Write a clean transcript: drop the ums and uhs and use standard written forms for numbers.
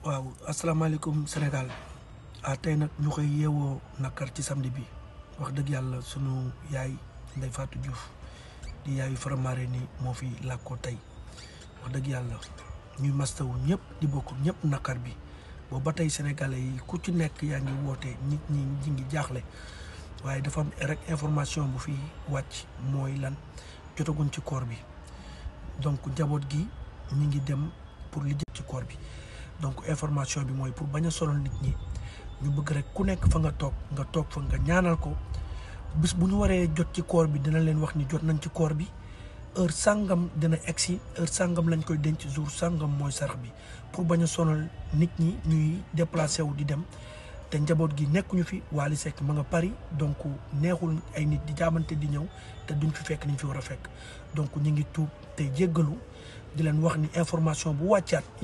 waaw asalaamaaleykum Sénégal tey nag ñu koy yeewoo nakar ci samedi bi wax dëgg yàlla sunu yaay Ndeye Fatou Diouf di yaayu Faramare ni moo fi làkkoo tey wax dëgg yàlla ñuy mastawu ñëpp di bokk ñëpp nakar bi boobu ba tey sénégalais yi ku ci nekk yaa ngi woote nit ñi ñi ngi jaaxle waaye dafa am rek information bu fi wàcc mooy lan jotaguñ ci koor bi donc njaboot gi ñi ngi dem pour li jëm ci koor bi. donc information bi mooy pour bañ a sonal nit ñi ñu bëgg rek ku nekk fa nga toog fa nga ñaanal ko bis bu ñu waree jot ci koor bi dina leen wax ni jot nañ ci koor bi heure sàngam dina egsi heure sàngam lañ koy denc jour sàngam mooy sarax bi pour bañ a sonal nit ñi ñuy déplacé wu di dem te njaboot gi nekkuñu fi Wally Seck ma nga Paris donc neexul ay nit di jaamante di ñëw te duñ fi fekk niñ fi war a fekk donc ñu ngi tuub te jéggalu di leen wax ni information bu wàccaat